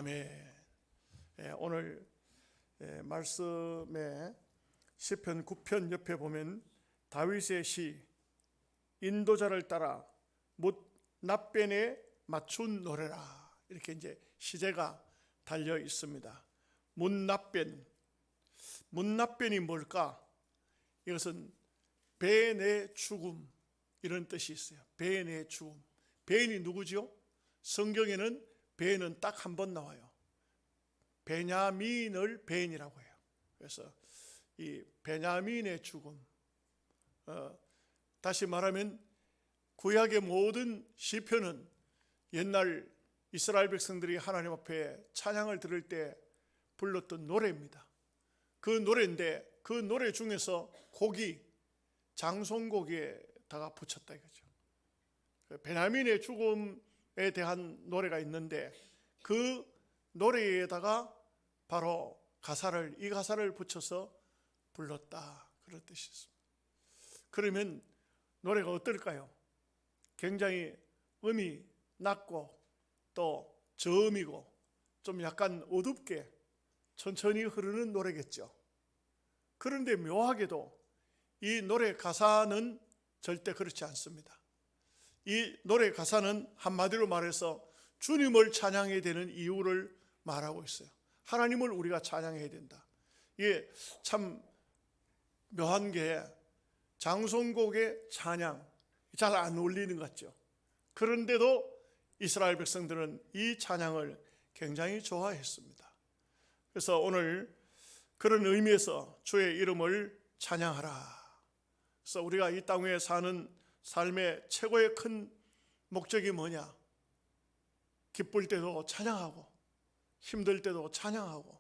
아멘. 오늘 말씀에 시편 9편 옆에 보면 다윗의 시 인도자를 따라 뭇납변에 맞춘 노래라, 이렇게 이제 시제가 달려 있습니다. 뭇납변이 뭘까? 이것은 뱀의 죽음, 이런 뜻이 있어요. 뱀의 죽음. 뱀이 누구죠? 성경에는 뱀은 딱 한 번 나와요. 베냐민을 뱀이라고 해요. 그래서 이 베냐민의 죽음, 다시 말하면 구약의 모든 시편은 옛날 이스라엘 백성들이 하나님 앞에 찬양을 들을 때 불렀던 노래입니다. 그 노래인데 그 노래 중에서 곡이 장송곡에다가 붙였다 이거죠. 베냐민의 죽음에 대한 노래가 있는데 그 노래에다가 바로 이 가사를 붙여서 불렀다, 그런 뜻이 있습니다. 그러면 노래가 어떨까요? 굉장히 음이 낮고 또 저음이고 좀 약간 어둡게 천천히 흐르는 노래겠죠. 그런데 묘하게도 이 노래 가사는 절대 그렇지 않습니다. 이 노래 가사는 한마디로 말해서 주님을 찬양해야 되는 이유를 말하고 있어요. 하나님을 우리가 찬양해야 된다. 이게 참 묘한 게 장송곡의 찬양 잘 안 어울리는 것 같죠. 그런데도 이스라엘 백성들은 이 찬양을 굉장히 좋아했습니다. 그래서 오늘 그런 의미에서 주의 이름을 찬양하라. 그래서 우리가 이 땅에 사는 삶의 최고의 큰 목적이 뭐냐? 기쁠 때도 찬양하고 힘들 때도 찬양하고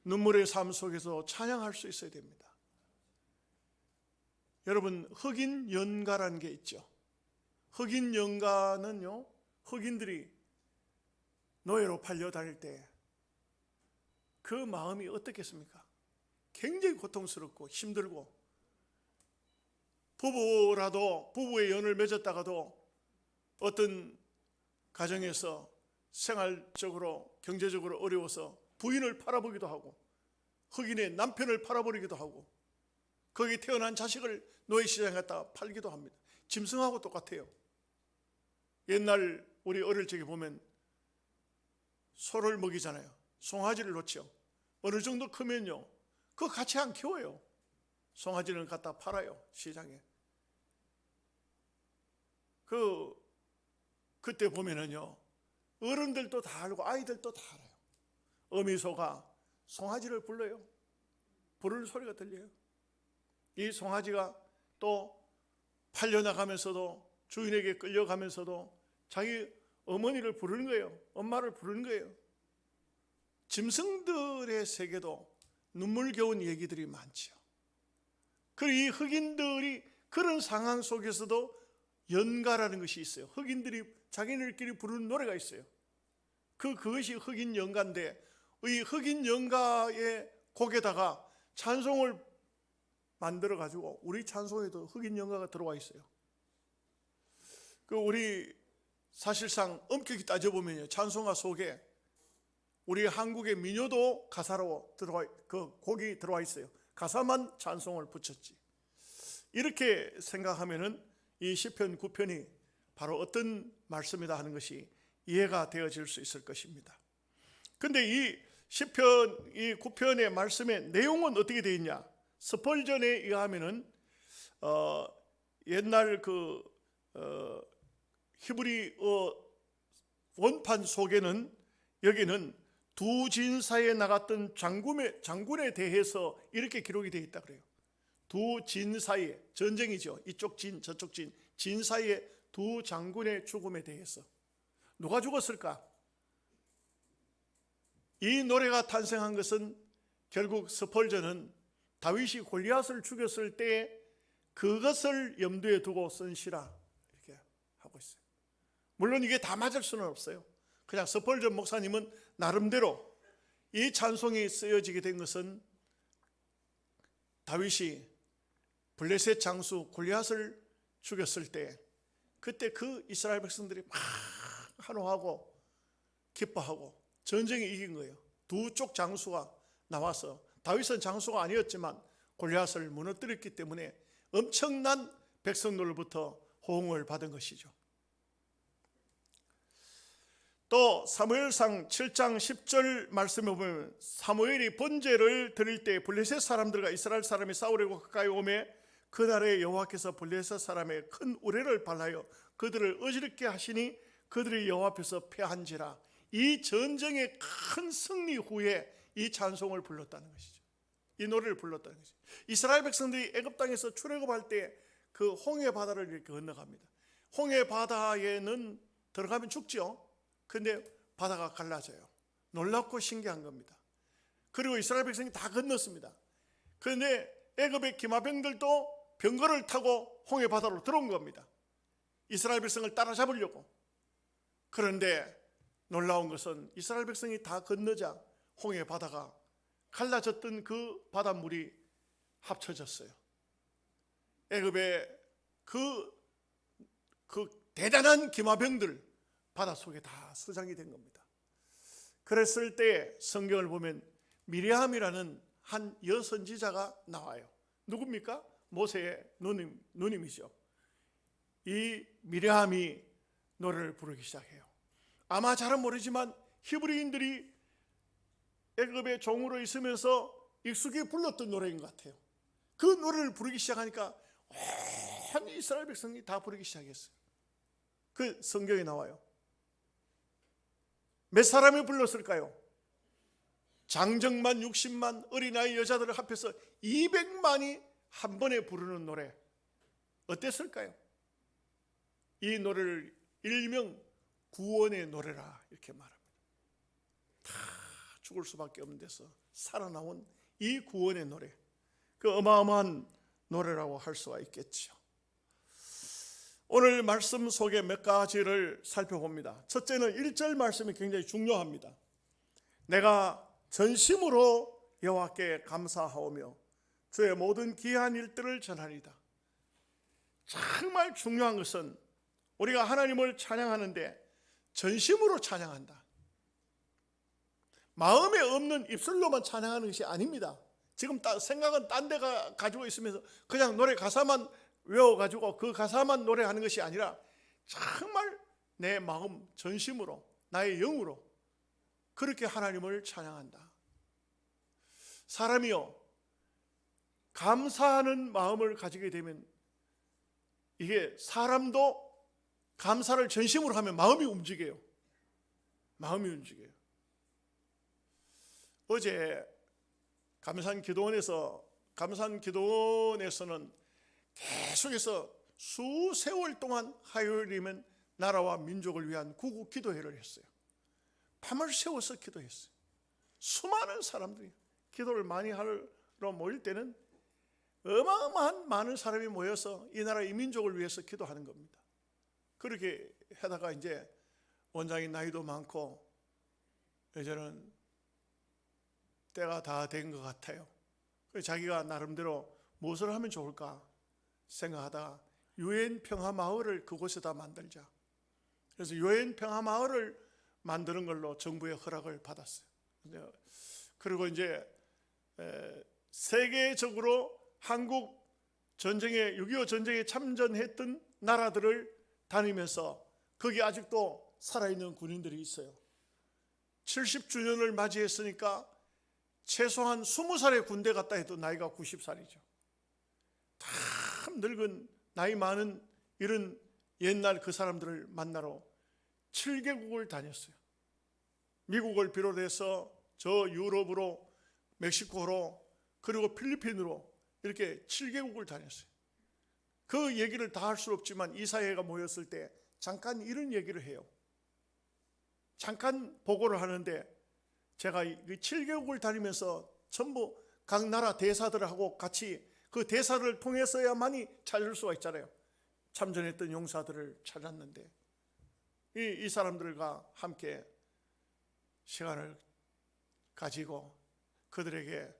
눈물의 삶 속에서 찬양할 수 있어야 됩니다. 여러분, 흑인 연가라는 게 있죠. 흑인 연가는요, 흑인들이 노예로 팔려 다닐 때 그 마음이 어떻겠습니까? 굉장히 고통스럽고 힘들고, 부부의 연을 맺었다가도 어떤 가정에서 생활적으로 경제적으로 어려워서 부인을 팔아보기도 하고 흑인의 남편을 팔아버리기도 하고 거기 태어난 자식을 노예시장에 갖다 팔기도 합니다. 짐승하고 똑같아요. 옛날 우리 어릴 적에 보면 소를 먹이잖아요. 송아지를 놓죠. 어느 정도 크면요, 그거 같이 안 키워요. 송아지를 갖다 팔아요, 시장에. 그때 보면은요, 어른들도 다 알고 아이들도 다 알아요. 어미소가 송아지를 불러요. 부르는 소리가 들려요. 이 송아지가 또 팔려나가면서도 주인에게 끌려가면서도 자기 어머니를 부르는 거예요. 엄마를 부르는 거예요. 짐승들의 세계도 눈물겨운 얘기들이 많죠. 그리고 이 흑인들이 그런 상황 속에서도 연가라는 것이 있어요. 흑인들이 자기네들끼리 부르는 노래가 있어요. 그것이 흑인 연가인데, 이 흑인 연가의 곡에다가 찬송을 만들어 가지고 우리 찬송에도 흑인 연가가 들어와 있어요. 우리 사실상 엄격히 따져보면요, 찬송가 속에 우리 한국의 민요도 가사로 곡이 들어와 있어요. 가사만 찬송을 붙였지. 이렇게 생각하면은 이 시편 9편이 바로 어떤 말씀이다 하는 것이 이해가 되어질 수 있을 것입니다. 근데 이 시편 이 9편의 말씀의 내용은 어떻게 되어 있냐? 스펄전에 의하면은 옛날 히브리어 원판 속에는 여기는 두 진사에 나갔던 장군에 대해서 이렇게 기록이 되어 있다 그래요. 두 진 사이에, 전쟁이죠. 이쪽 진 저쪽 진 사이에 두 장군의 죽음에 대해서. 누가 죽었을까? 이 노래가 탄생한 것은 결국 스펄전은 다윗이 골리앗을 죽였을 때 그것을 염두에 두고 쓴 시라, 이렇게 하고 있어요. 물론 이게 다 맞을 수는 없어요. 그냥 스펄전 목사님은 나름대로 이 찬송이 쓰여지게 된 것은 다윗이 블레셋 장수 골리앗을 죽였을 때 그때 그 이스라엘 백성들이 막 환호하고 기뻐하고 전쟁에 이긴 거예요. 두 쪽 장수가 나와서, 다윗은 장수가 아니었지만 골리앗을 무너뜨렸기 때문에 엄청난 백성들로부터 호응을 받은 것이죠. 또 사무엘상 7장 10절 말씀에 보면 사무엘이 번제를 드릴 때 블레셋 사람들과 이스라엘 사람이 싸우려고 가까이 오매 그날에 여호와께서 블레셋 사람의 큰 우레를 발하여 그들을 어지럽게 하시니 그들이 여호와 앞에서 패한지라. 이 전쟁의 큰 승리 후에 이 찬송을 불렀다는 것이죠. 이 노래를 불렀다는 것이죠. 이스라엘 백성들이 애굽 땅에서 출애굽할 때 그 홍해 바다를 이렇게 건너갑니다. 홍해 바다에는 들어가면 죽죠. 근데 바다가 갈라져요. 놀랍고 신기한 겁니다. 그리고 이스라엘 백성이 다 건넜습니다. 그런데 애굽의 기마병들도 병거를 타고 홍해 바다로 들어온 겁니다. 이스라엘 백성을 따라잡으려고. 그런데 놀라운 것은 이스라엘 백성이 다 건너자 홍해 바다가 갈라졌던 그 바닷물이 합쳐졌어요. 애굽의 그 대단한 기마병들 바닷속에 다 서장이 된 겁니다. 그랬을 때 성경을 보면 미리암이라는 한 여선지자가 나와요. 누굽니까? 모세의 누님이죠. 이 미리암이 노래를 부르기 시작해요. 아마 잘은 모르지만 히브리인들이 애굽의 종으로 있으면서 익숙히 불렀던 노래인 것 같아요. 그 노래를 부르기 시작하니까 온 이스라엘 백성이 다 부르기 시작했어요. 그 성경에 나와요. 몇 사람이 불렀을까요? 장정만 60만, 어린아이 여자들을 합해서 200만이 한 번에 부르는 노래. 어땠을까요? 이 노래를 일명 구원의 노래라 이렇게 말합니다. 다 죽을 수밖에 없는 데서 살아나온 이 구원의 노래, 그 어마어마한 노래라고 할 수가 있겠죠. 오늘 말씀 속에 몇 가지를 살펴봅니다. 첫째는 1절 말씀이 굉장히 중요합니다. 내가 전심으로 여호와께 감사하오며 주의 모든 귀한 일들을 전하리다. 정말 중요한 것은 우리가 하나님을 찬양하는데 전심으로 찬양한다. 마음에 없는 입술로만 찬양하는 것이 아닙니다. 지금 생각은 딴 데가 가지고 있으면서 그냥 노래 가사만 외워가지고 그 가사만 노래하는 것이 아니라 정말 내 마음 전심으로 나의 영으로 그렇게 하나님을 찬양한다. 사람이요 감사하는 마음을 가지게 되면 이게 사람도 감사를 전심으로 하면 마음이 움직여요. 마음이 움직여요. 어제 감산기도원에서는 계속해서 수세월 동안 화요일이면 나라와 민족을 위한 구국 기도회를 했어요. 밤을 새워서 기도했어요. 수많은 사람들이 기도를 많이 하러 모일 때는 어마어마한 많은 사람이 모여서 이 나라 이 민족을 위해서 기도하는 겁니다. 그렇게 하다가 이제 원장이 나이도 많고 이제는 때가 다 된 것 같아요. 자기가 나름대로 무엇을 하면 좋을까 생각하다가 유엔 평화마을을 그곳에다 만들자. 그래서 유엔 평화마을을 만드는 걸로 정부의 허락을 받았어요. 그리고 이제 세계적으로 한국 전쟁에 6.25 전쟁에 참전했던 나라들을 다니면서 거기 아직도 살아있는 군인들이 있어요. 70주년을 맞이했으니까 최소한 20살의 군대 갔다 해도 나이가 90살이죠. 참 늙은 나이 많은 이런 옛날 그 사람들을 만나러 7개국을 다녔어요. 미국을 비롯해서 저 유럽으로 멕시코로 그리고 필리핀으로 이렇게 7개국을 다녔어요. 그 얘기를 다 할 수 없지만 이 사회가 모였을 때 잠깐 이런 얘기를 해요. 잠깐 보고를 하는데 제가 7개국을 다니면서 전부 각 나라 대사들하고 같이 그 대사를 통해서야만이 찾을 수가 있잖아요. 참전했던 용사들을 찾았는데 이 사람들과 함께 시간을 가지고 그들에게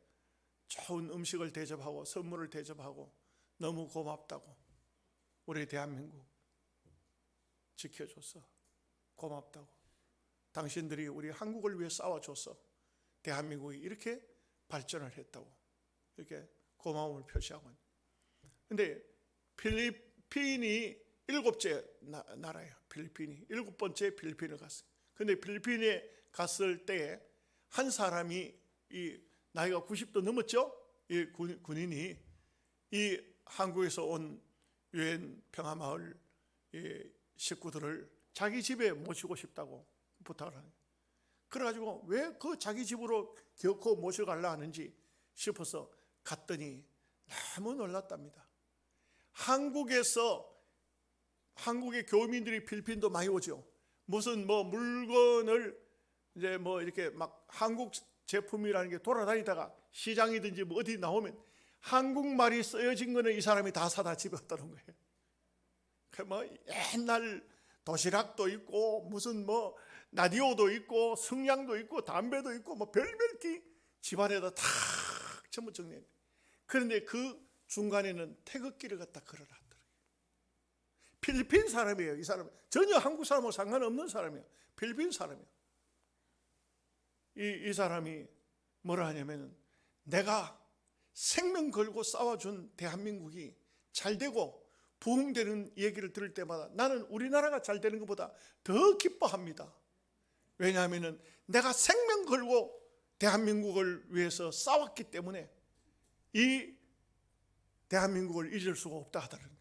좋은 음식을 대접하고 선물을 대접하고 너무 고맙다고, 우리 대한민국 지켜줘서 고맙다고, 당신들이 우리 한국을 위해 싸워줘서 대한민국이 이렇게 발전을 했다고 이렇게 고마움을 표시하고 있는. 근데 필리핀이 7째 나라예요. 필리핀이 7번째 필리핀을 갔어요. 근데 필리핀에 갔을 때 한 사람이 이 나이가 90도 넘었죠? 이 군인이 이 한국에서 온 유엔 평화마을 식구들을 자기 집에 모시고 싶다고 부탁을 하는 거예요. 그래가지고 왜 그 자기 집으로 기어코 모셔가려 하는지 싶어서 갔더니 너무 놀랐답니다. 한국의 교민들이 필리핀도 많이 오죠. 무슨 뭐 물건을 이제 뭐 이렇게 막 한국 제품이라는 게 돌아다니다가 시장이든지 뭐 어디 나오면 한국말이 쓰여진 거는 이 사람이 다 사다 집에 갖다 놓은 거예요. 그 뭐 옛날 도시락도 있고 무슨 뭐 라디오도 있고 성냥도 있고 담배도 있고 뭐 별별 게 집안에다 다 전부 정리해. 그런데 그 중간에는 태극기를 갖다 걸어놨더라고요. 필리핀 사람이에요. 이 사람 전혀 한국 사람하고 상관없는 사람이에요. 필리핀 사람이에요. 이 사람이 뭐라 하냐면 내가 생명 걸고 싸워준 대한민국이 잘 되고 부흥되는 얘기를 들을 때마다 나는 우리나라가 잘 되는 것보다 더 기뻐합니다. 왜냐하면 내가 생명 걸고 대한민국을 위해서 싸웠기 때문에 이 대한민국을 잊을 수가 없다 하더라고요.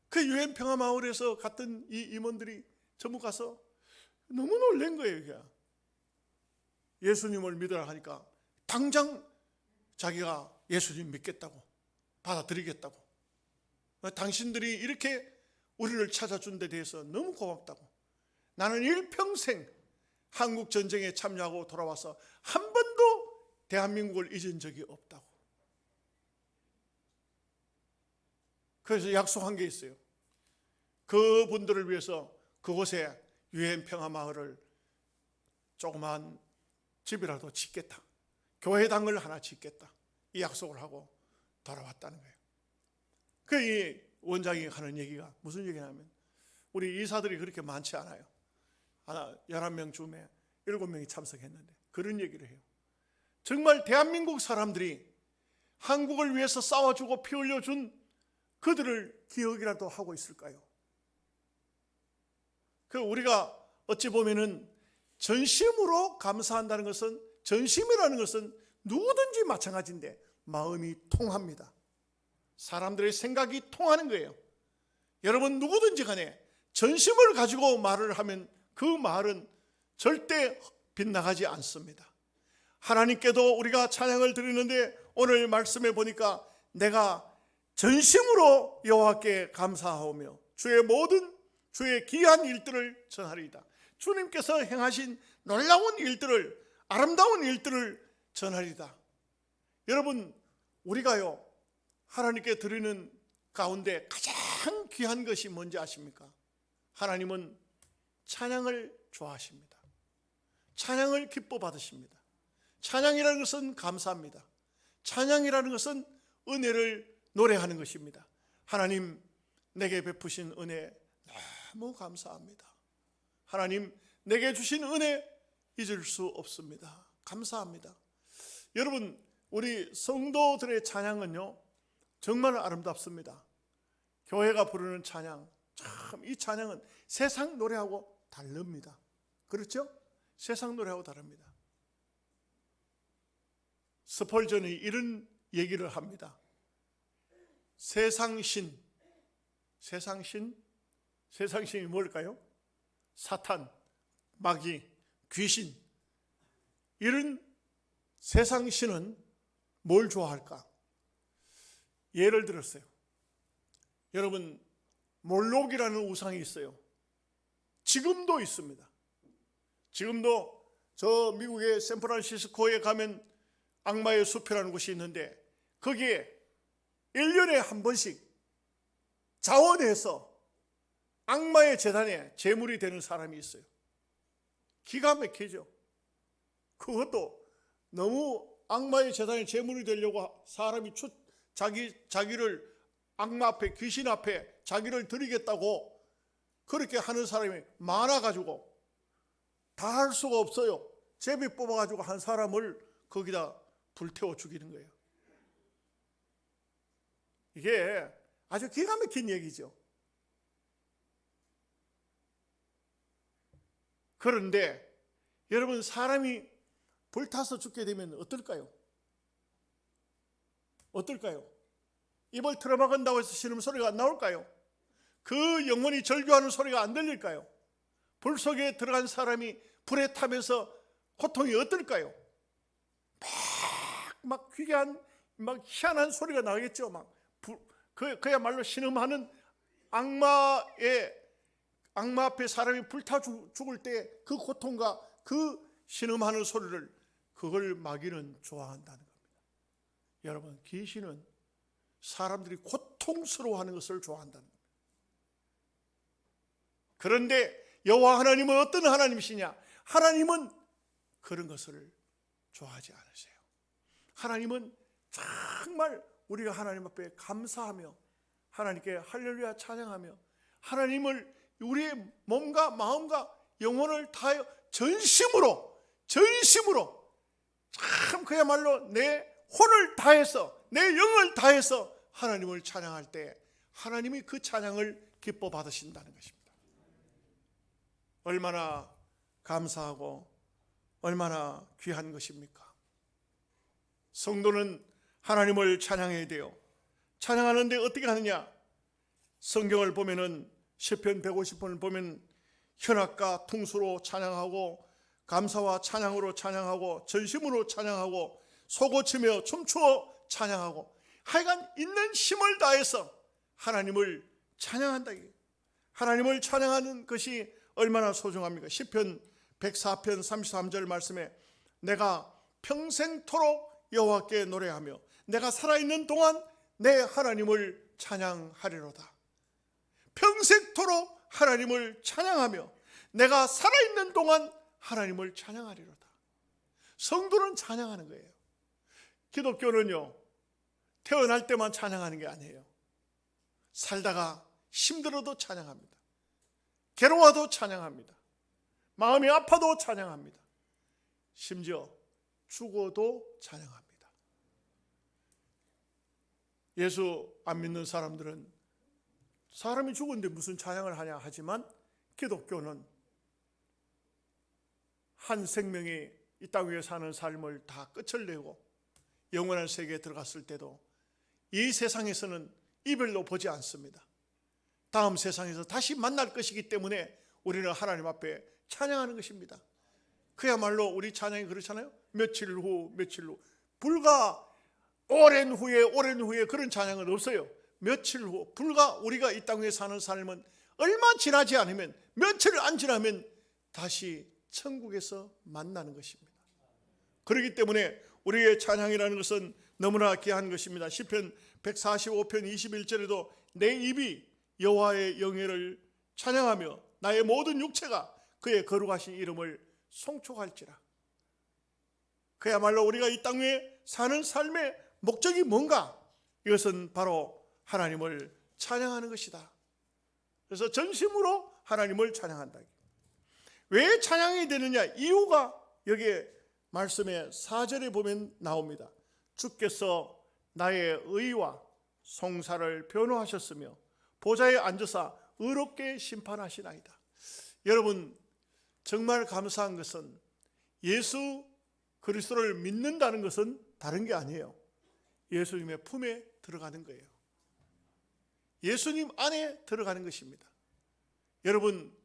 그 유엔 평화마을에서 갔던 이 임원들이 전부 가서 너무 놀란 거예요. 이게. 예수님을 믿으라 하니까 당장 자기가 예수님 믿겠다고 받아들이겠다고, 당신들이 이렇게 우리를 찾아준 데 대해서 너무 고맙다고, 나는 일평생 한국 전쟁에 참여하고 돌아와서 한 번도 대한민국을 잊은 적이 없다고. 그래서 약속한 게 있어요. 그분들을 위해서 그곳에 유엔 평화마을을 조그만 집이라도 짓겠다, 교회당을 하나 짓겠다, 이 약속을 하고 돌아왔다는 거예요. 그 이 원장이 하는 얘기가 무슨 얘기냐면 우리 이사들이 그렇게 많지 않아요. 11명 중에 7명이 참석했는데 그런 얘기를 해요. 정말 대한민국 사람들이 한국을 위해서 싸워주고 피 흘려준 그들을 기억이라도 하고 있을까요? 그 우리가 어찌 보면은 전심으로 감사한다는 것은, 전심이라는 것은 누구든지 마찬가지인데 마음이 통합니다. 사람들의 생각이 통하는 거예요. 여러분 누구든지 간에 전심을 가지고 말을 하면 그 말은 절대 빗나가지 않습니다. 하나님께도 우리가 찬양을 드리는데 오늘 말씀에 보니까 내가 전심으로 여호와께 감사하오며 주의 귀한 일들을 전하리이다. 주님께서 행하신 놀라운 일들을, 아름다운 일들을 전하리이다. 여러분 우리가요 하나님께 드리는 가운데 가장 귀한 것이 뭔지 아십니까? 하나님은 찬양을 좋아하십니다. 찬양을 기뻐 받으십니다. 찬양이라는 것은 감사합니다. 찬양이라는 것은 은혜를 노래하는 것입니다. 하나님 내게 베푸신 은혜 너무 감사합니다. 하나님 내게 주신 은혜 잊을 수 없습니다. 감사합니다. 여러분 우리 성도들의 찬양은요 정말 아름답습니다. 교회가 부르는 찬양, 참 이 찬양은 세상 노래하고 다릅니다. 그렇죠? 세상 노래하고 다릅니다. 스펄전이 이런 얘기를 합니다. 세상신이 뭘까요? 사탄, 마귀, 귀신, 이런 세상신은 뭘 좋아할까? 예를 들었어요. 여러분 몰록이라는 우상이 있어요. 지금도 있습니다. 지금도 저 미국의 샌프란시스코에 가면 악마의 숲이라는 곳이 있는데 거기에 1년에 한 번씩 자원해서 악마의 재단에 제물이 되는 사람이 있어요. 기가 막히죠. 그것도 너무 악마의 재단에 제물이 되려고 사람이 자기를 악마 앞에, 귀신 앞에 자기를 드리겠다고 그렇게 하는 사람이 많아가지고 다 할 수가 없어요. 제비 뽑아가지고 한 사람을 거기다 불태워 죽이는 거예요. 이게 아주 기가 막힌 얘기죠. 그런데 여러분, 사람이 불타서 죽게 되면 어떨까요? 어떨까요? 입을 틀어막은다고 해서 신음소리가 안 나올까요? 그 영혼이 절규하는 소리가 안 들릴까요? 불 속에 들어간 사람이 불에 타면서 고통이 어떨까요? 막 귀한, 막 희한한 소리가 나겠죠. 그야말로 신음하는 악마 앞에 사람이 불타 죽을 때 그 고통과 그 신음하는 소리를, 그걸 마귀는 좋아한다는 겁니다. 여러분, 귀신은 사람들이 고통스러워하는 것을 좋아한다는 겁니다. 그런데 여호와 하나님은 어떤 하나님이시냐? 하나님은 그런 것을 좋아하지 않으세요. 하나님은 정말 우리가 하나님 앞에 감사하며 하나님께 할렐루야 찬양하며 하나님을 우리의 몸과 마음과 영혼을 다하여 전심으로 참 그야말로 내 혼을 다해서 내 영을 다해서 하나님을 찬양할 때 하나님이 그 찬양을 기뻐 받으신다는 것입니다. 얼마나 감사하고 얼마나 귀한 것입니까? 성도는 하나님을 찬양해야 돼요. 찬양하는데 어떻게 하느냐? 성경을 보면은 시편 150편을 보면 현악과 퉁수로 찬양하고 감사와 찬양으로 찬양하고 전심으로 찬양하고 소고치며 춤추어 찬양하고 하여간 있는 힘을 다해서 하나님을 찬양한다. 하나님을 찬양하는 것이 얼마나 소중합니까? 시편 104편 33절 말씀에 내가 평생토록 여호와께 노래하며 내가 살아있는 동안 내 하나님을 찬양하리로다. 평생토록 하나님을 찬양하며 내가 살아있는 동안 하나님을 찬양하리로다. 성도는 찬양하는 거예요. 기독교는요, 태어날 때만 찬양하는 게 아니에요. 살다가 힘들어도 찬양합니다. 괴로워도 찬양합니다. 마음이 아파도 찬양합니다. 심지어 죽어도 찬양합니다. 예수 안 믿는 사람들은 사람이 죽었는데 무슨 찬양을 하냐 하지만 기독교는 한 생명이 이 땅 위에 사는 삶을 다 끝을 내고 영원한 세계에 들어갔을 때도 이 세상에서는 이별로 보지 않습니다. 다음 세상에서 다시 만날 것이기 때문에 우리는 하나님 앞에 찬양하는 것입니다. 그야말로 우리 찬양이 그렇잖아요. 며칠 후 불과 오랜 후에 그런 찬양은 없어요. 며칠 후, 불과 우리가 이 땅에 사는 삶은 얼마 지나지 않으면, 며칠 안 지나면 다시 천국에서 만나는 것입니다. 그렇기 때문에 우리의 찬양이라는 것은 너무나 귀한 것입니다. 시편 145편 21절에도 내 입이 여호와의 영예를 찬양하며 나의 모든 육체가 그의 거룩하신 이름을 송축할지라. 그야말로 우리가 이 땅에 사는 삶의 목적이 뭔가? 이것은 바로 하나님을 찬양하는 것이다. 그래서 전심으로 하나님을 찬양한다. 왜 찬양이 되느냐? 이유가 여기에 말씀의 4절에 보면 나옵니다. 주께서 나의 의와 송사를 변호하셨으며 보좌에 앉으사 의롭게 심판하시나이다. 여러분, 정말 감사한 것은 예수 그리스도를 믿는다는 것은 다른 게 아니에요. 예수님의 품에 들어가는 거예요. 예수님 안에 들어가는 것입니다. 여러분,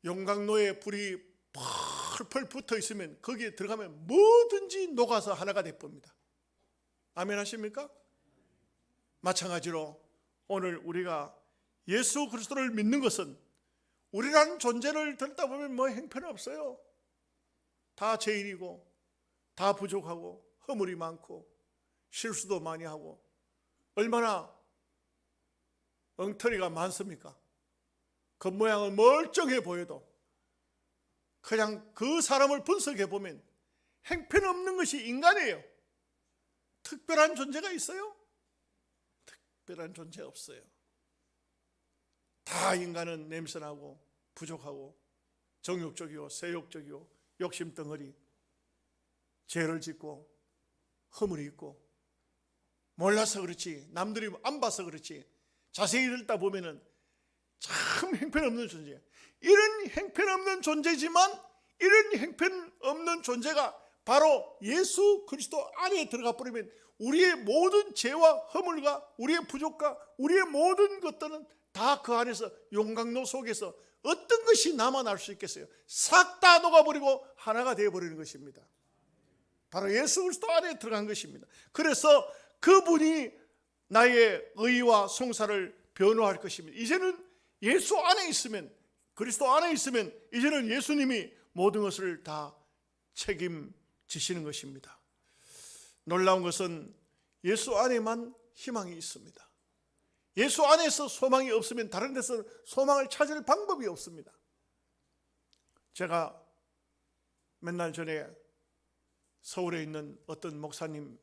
용광로에 불이 펄펄 붙어 있으면 거기에 들어가면 뭐든지 녹아서 하나가 돼봅니다. 아멘 하십니까? 마찬가지로 오늘 우리가 예수 그리스도를 믿는 것은 우리라는 존재를 듣다 보면 뭐 형편은 없어요. 다 죄인이고 다 부족하고 허물이 많고 실수도 많이 하고 얼마나 엉터리가 많습니까? 겉모양은 멀쩡해 보여도 그냥 그 사람을 분석해 보면 형편없는 것이 인간이에요. 특별한 존재가 있어요? 특별한 존재 없어요. 다 인간은 냄새나고 부족하고 정욕적이요, 세욕적이요, 욕심덩어리, 죄를 짓고 허물이 있고, 몰라서 그렇지, 남들이 안 봐서 그렇지, 자세히 읽다 보면은 참 형편없는 존재. 이런 형편없는 존재지만 이런 형편없는 존재가 바로 예수 그리스도 안에 들어가 버리면 우리의 모든 죄와 허물과 우리의 부족과 우리의 모든 것들은 다 그 안에서 용광로 속에서 어떤 것이 남아날 수 있겠어요? 싹 다 녹아버리고 하나가 되어버리는 것입니다. 바로 예수 그리스도 안에 들어간 것입니다. 그래서 그분이 나의 의와 송사를 변호할 것입니다. 이제는 예수 안에 있으면, 그리스도 안에 있으면 이제는 예수님이 모든 것을 다 책임지시는 것입니다. 놀라운 것은 예수 안에만 희망이 있습니다. 예수 안에서 소망이 없으면 다른 데서 소망을 찾을 방법이 없습니다. 제가 몇 날 전에 서울에 있는 어떤 목사님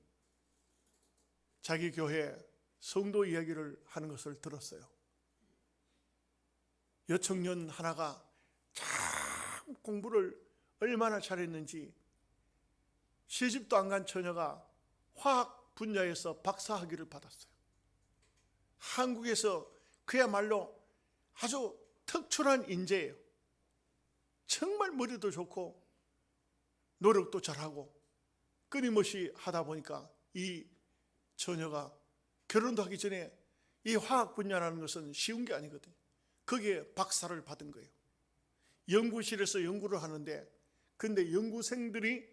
자기 교회 성도 이야기를 하는 것을 들었어요. 여청년 하나가 참 공부를 얼마나 잘했는지 시집도 안 간 처녀가 화학 분야에서 박사학위를 받았어요. 한국에서 그야말로 아주 특출한 인재예요. 정말 머리도 좋고 노력도 잘하고 끊임없이 하다 보니까 이 처녀가 결혼도 하기 전에 이 화학 분야라는 것은 쉬운 게 아니거든요. 거기에 박사를 받은 거예요. 연구실에서 연구를 하는데, 근데 연구생들이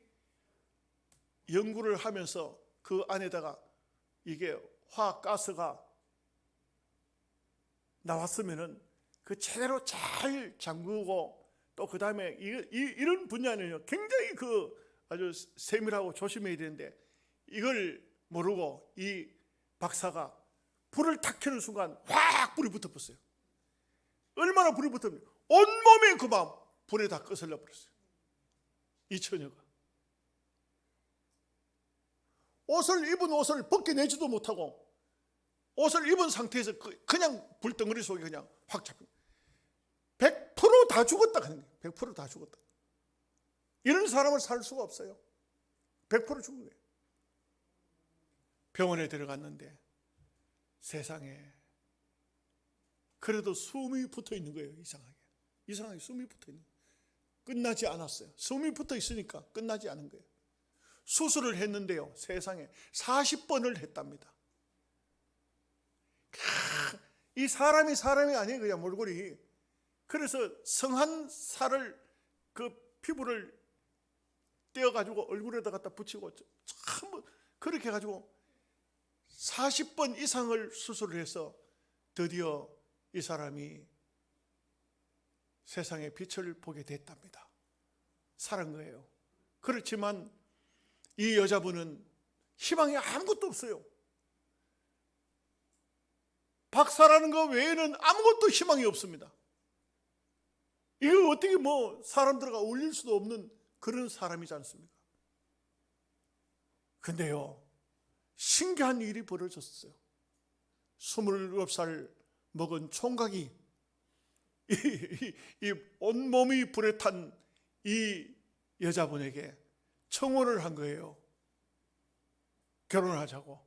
연구를 하면서 그 안에다가 이게 화학가스가 나왔으면은 그 제대로 잘 잠그고, 또 그 다음에 이런 분야는요 굉장히 아주 세밀하고 조심해야 되는데, 이걸 모르고 이 박사가 불을 탁 켜는 순간 확 불이 붙어버렸어요. 얼마나 불이 붙으면 온몸이 그만 불에 다 거슬려 버렸어요. 이 처녀가 입은 옷을 벗겨내지도 못하고 옷을 입은 상태에서 그냥 불덩어리 속에 그냥 확 잡힌, 100% 다 죽었다 그런 거예요. 100% 다 죽었다. 이런 사람은 살 수가 없어요. 100% 죽은 거예요. 병원에 들어갔는데 세상에 그래도 숨이 붙어 있는 거예요. 이상하게 숨이 붙어 있는 거예요. 끝나지 않았어요. 숨이 붙어 있으니까 끝나지 않은 거예요. 수술을 했는데요, 세상에 40번을 했답니다. 이 사람이 아니에요. 그냥 몰골이. 그래서 성한살을 그 피부를 떼어가지고 얼굴에다 갖다 붙이고 참 그렇게 해가지고 40번 이상을 수술을 해서 드디어 이 사람이 세상의 빛을 보게 됐답니다. 살은 거예요. 그렇지만 이 여자분은 희망이 아무것도 없어요. 박사라는 것 외에는 아무것도 희망이 없습니다. 이거 어떻게 사람들과 어울릴 수도 없는 그런 사람이지 않습니까? 근데요, 신기한 일이 벌어졌어요. 27살 먹은 총각이 이 온몸이 불에 탄 이 여자분에게 청혼을 한 거예요. 결혼하자고.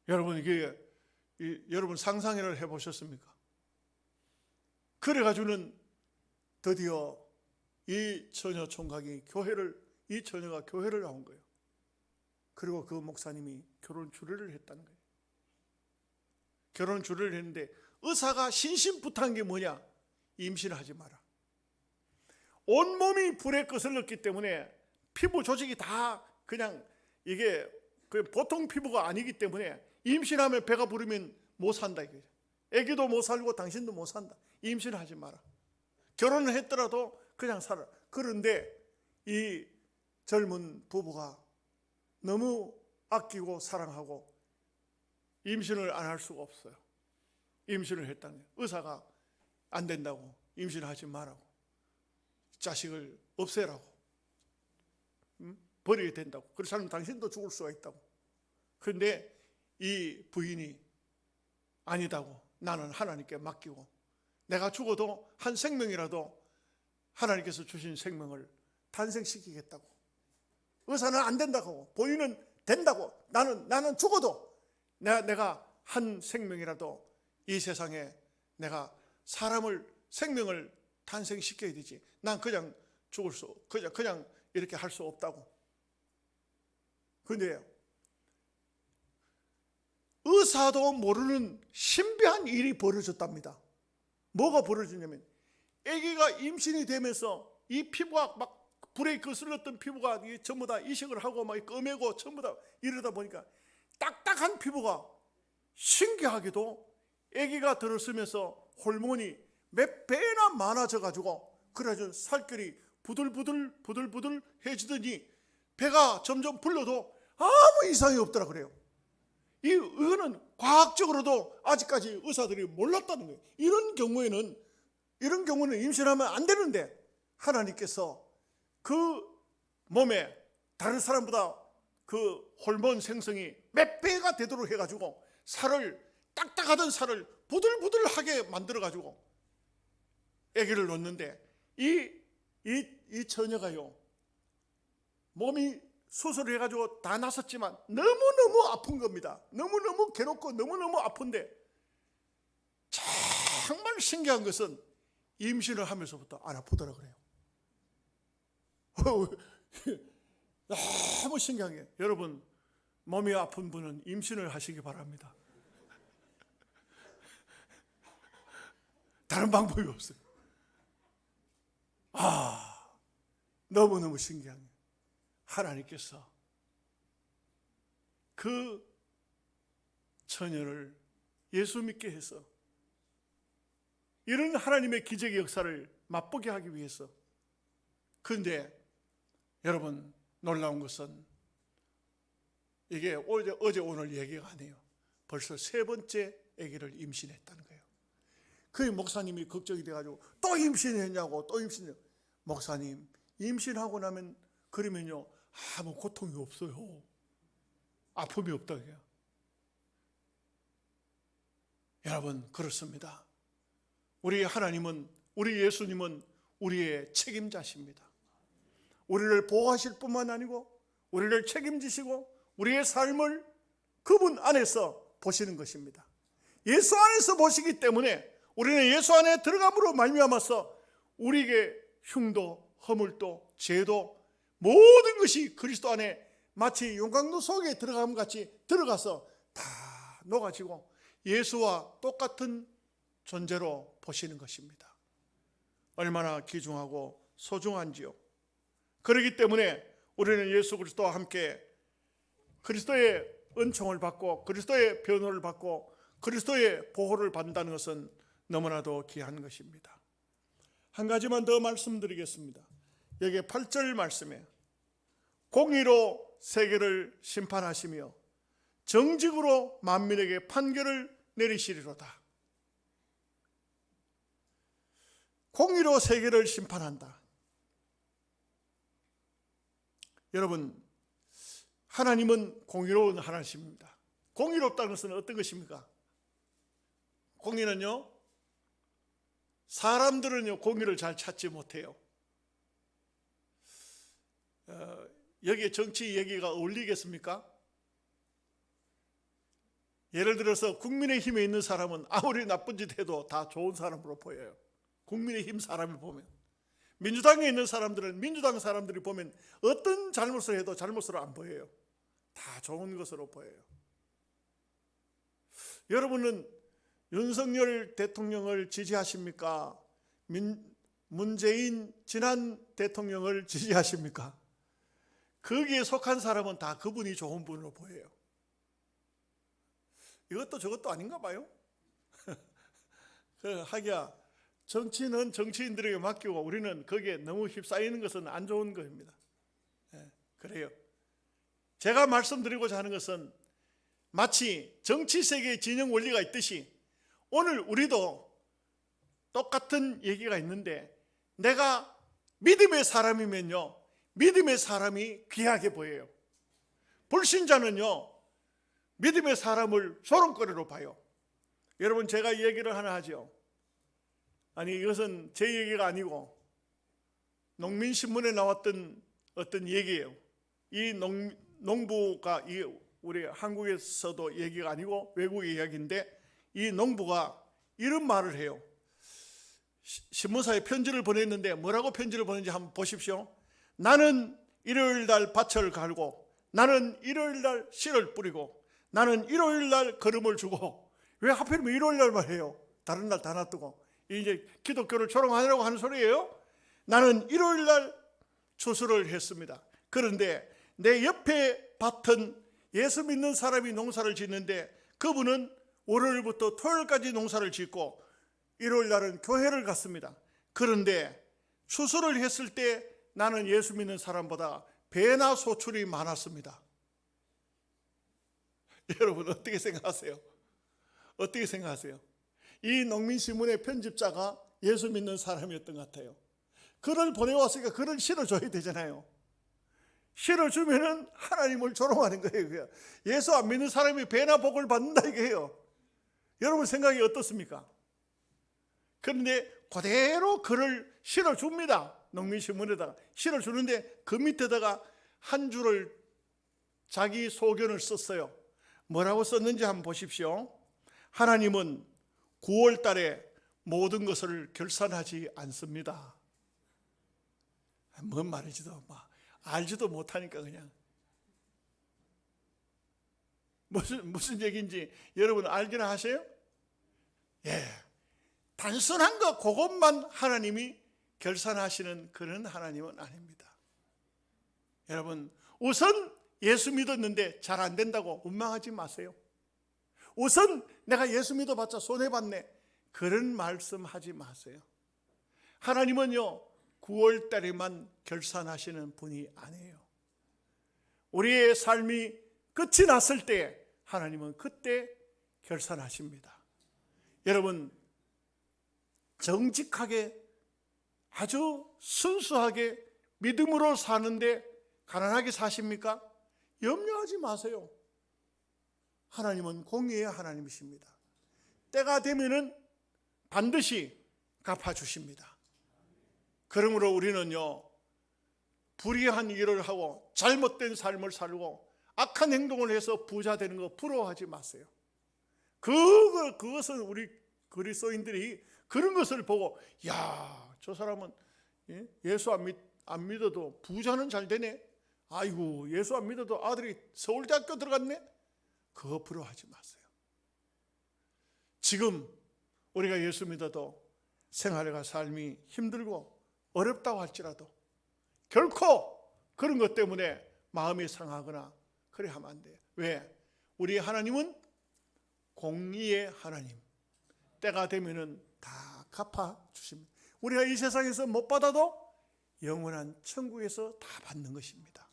여러분, 여러분 상상을 해보셨습니까? 그래가지고는 드디어 이 처녀 총각이 이 처녀가 교회를 나온 거예요. 그리고 그 목사님이 결혼 주례를 했다는 거예요. 결혼 주례를 했는데 의사가 신신부탁한 게 뭐냐? 임신을 하지 마라. 온몸이 불에 거슬렸기 때문에 피부 조직이 다 그냥 이게 보통 피부가 아니기 때문에 임신하면 배가 부르면 못 산다 이거죠. 애기도 못 살고 당신도 못 산다. 임신을 하지 마라. 결혼을 했더라도 그냥 살아. 그런데 이 젊은 부부가 너무 아끼고 사랑하고 임신을 안 할 수가 없어요. 임신을 했다는 거예요. 의사가 안 된다고, 임신하지 말라고, 자식을 없애라고, 버려야 된다고. 그렇지 않으면 당신도 죽을 수가 있다고. 그런데 이 부인이 아니다고, 나는 하나님께 맡기고 내가 죽어도 한 생명이라도 하나님께서 주신 생명을 탄생시키겠다고. 의사는 안 된다고, 본인은 된다고. 나는 죽어도 내가 한 생명이라도 이 세상에 내가 생명을 탄생시켜야 되지. 난 그냥 그냥 이렇게 할 수 없다고. 그런데 의사도 모르는 신비한 일이 벌어졌답니다. 뭐가 벌어졌냐면, 아기가 임신이 되면서 이 피부가 막 불에 거슬렀던 피부가 전부 다 이식을 하고 막 검해고 전부 다 이러다 보니까 딱딱한 피부가 신기하게도 아기가 들었으면서 호르몬이 몇 배나 많아져 가지고, 그래가지고 살결이 부들부들 해지더니 배가 점점 불러도 아무 이상이 없더라 그래요. 이거는 과학적으로도 아직까지 의사들이 몰랐다는 거예요. 이런 경우는 임신하면 안 되는데, 하나님께서 그 몸에 다른 사람보다 그 호르몬 생성이 몇 배가 되도록 해가지고 딱딱하던 살을 부들부들하게 만들어가지고 아기를 놓는데, 이 처녀가요, 몸이 수술을 해가지고 다 났었지만 너무너무 아픈 겁니다. 너무너무 괴롭고 너무너무 아픈데, 정말 신기한 것은 임신을 하면서부터 안 아프더라 그래요. 너무 신기한 게, 여러분 몸이 아픈 분은 임신을 하시기 바랍니다. 다른 방법이 없어요. 너무너무 신기한 게, 하나님께서 그 처녀를 예수 믿게 해서 이런 하나님의 기적의 역사를 맛보게 하기 위해서. 그런데 여러분, 놀라운 것은 이게 어제 오늘 얘기가 아니에요. 벌써 3번째 아기를 임신했다는 거예요. 그 목사님이 걱정이 돼가지고, 또 임신했냐고, 또 임신했냐고. 목사님, 임신하고 나면 그러면요 아무 고통이 없어요. 아픔이 없다 그래요. 여러분, 그렇습니다. 우리 하나님은, 우리 예수님은 우리의 책임자십니다. 우리를 보호하실 뿐만 아니고 우리를 책임지시고 우리의 삶을 그분 안에서 보시는 것입니다. 예수 안에서 보시기 때문에 우리는 예수 안에 들어감으로 말미암아서 우리에게 흉도, 허물도, 죄도, 모든 것이 그리스도 안에 마치 용광로 속에 들어감 같이 들어가서 다 녹아지고 예수와 똑같은 존재로 보시는 것입니다. 얼마나 귀중하고 소중한지요. 그렇기 때문에 우리는 예수 그리스도와 함께 그리스도의 은총을 받고 그리스도의 변호를 받고 그리스도의 보호를 받는다는 것은 너무나도 귀한 것입니다. 한 가지만 더 말씀드리겠습니다. 여기 8절 말씀에 공의로 세계를 심판하시며 정직으로 만민에게 판결을 내리시리로다. 공의로 세계를 심판한다. 여러분, 하나님은 공의로운 하나님입니다. 공의롭다는 것은 어떤 것입니까? 공의는요, 사람들은요 공의를 잘 찾지 못해요. 여기에 정치 얘기가 어울리겠습니까? 예를 들어서 국민의힘에 있는 사람은 아무리 나쁜 짓 해도 다 좋은 사람으로 보여요. 국민의힘 사람을 보면. 민주당에 있는 사람들은 민주당 사람들이 보면 어떤 잘못을 해도 잘못으로 안 보여요. 다 좋은 것으로 보여요. 여러분은 윤석열 대통령을 지지하십니까? 문재인 지난 대통령을 지지하십니까? 거기에 속한 사람은 다 그분이 좋은 분으로 보여요. 이것도 저것도 아닌가 봐요. 하기야 정치는 정치인들에게 맡기고 우리는 거기에 너무 휩싸이는 것은 안 좋은 겁니다. 그래요. 제가 말씀드리고자 하는 것은 마치 정치 세계의 진영 원리가 있듯이 오늘 우리도 똑같은 얘기가 있는데, 내가 믿음의 사람이면요 믿음의 사람이 귀하게 보여요. 불신자는요 믿음의 사람을 조롱거리로 봐요. 여러분, 제가 얘기를 하나 하죠. 아니 이것은 제 얘기가 아니고 농민신문에 나왔던 어떤 얘기예요. 이 농부가 우리 한국에서도 얘기가 아니고 외국의 이야기인데 이 농부가 이런 말을 해요. 신문사에 편지를 보냈는데 뭐라고 편지를 보냈는지 한번 보십시오. 나는 일요일 날 밭을 갈고 나는 일요일 날 씨를 뿌리고 나는 일요일 날 거름을 주고 왜 하필이면 일요일 날만 해요? 다른 날 다 놔두고 이제 기독교를 조롱하느라고 하는 소리예요. 나는 일요일 날 추수를 했습니다. 그런데 내 옆에 밭은 예수 믿는 사람이 농사를 짓는데 그분은 월요일부터 토요일까지 농사를 짓고 일요일 날은 교회를 갔습니다. 그런데 추수를 했을 때 나는 예수 믿는 사람보다 배나 소출이 많았습니다. 여러분 어떻게 생각하세요? 어떻게 생각하세요? 이 농민신문의 편집자가 예수 믿는 사람이었던 것 같아요. 글을 보내왔으니까 글을 실어줘야 되잖아요. 실어주면은 하나님을 조롱하는 거예요. 예수 안 믿는 사람이 배나 복을 받는다 이게요. 여러분 생각이 어떻습니까? 그런데 그대로 글을 실어줍니다. 농민신문에다가 실어주는데 그 밑에다가 한 줄을 자기 소견을 썼어요. 뭐라고 썼는지 한번 보십시오. 하나님은 9월 달에 모든 것을 결산하지 않습니다. 뭔 말인지도 알지도 못하니까 그냥 무슨 얘기인지 여러분 알기나 하세요? 예, 단순한 거 그것만 하나님이 결산하시는 그런 하나님은 아닙니다. 여러분 우선 예수 믿었는데 잘 안 된다고 원망하지 마세요. 우선 내가 예수 믿어봤자 손해봤네 그런 말씀하지 마세요. 하나님은요 9월 달에만 결산하시는 분이 아니에요. 우리의 삶이 끝이 났을 때 하나님은 그때 결산하십니다. 여러분 정직하게 아주 순수하게 믿음으로 사는데 가난하게 사십니까? 염려하지 마세요. 하나님은 공의의 하나님이십니다. 때가 되면은 반드시 갚아주십니다. 그러므로 우리는요 불의한 일을 하고 잘못된 삶을 살고 악한 행동을 해서 부자 되는 거 부러워하지 마세요. 그것은 우리 그리스도인들이 그런 것을 보고 야, 저 사람은 예수 안 믿어도 부자는 잘 되네. 아이고 예수 안 믿어도 아들이 서울대학교 들어갔네. 그거 부러워하지 마세요. 지금 우리가 예수 믿어도 생활과 삶이 힘들고 어렵다고 할지라도 결코 그런 것 때문에 마음이 상하거나 그래 하면 안 돼요. 왜? 우리 하나님은 공의의 하나님. 때가 되면은 다 갚아주십니다. 우리가 이 세상에서 못 받아도 영원한 천국에서 다 받는 것입니다.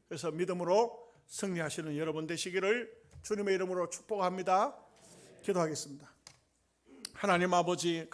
그래서 믿음으로 승리하시는 여러분 되시기를 주님의 이름으로 축복합니다. 기도하겠습니다. 하나님 아버지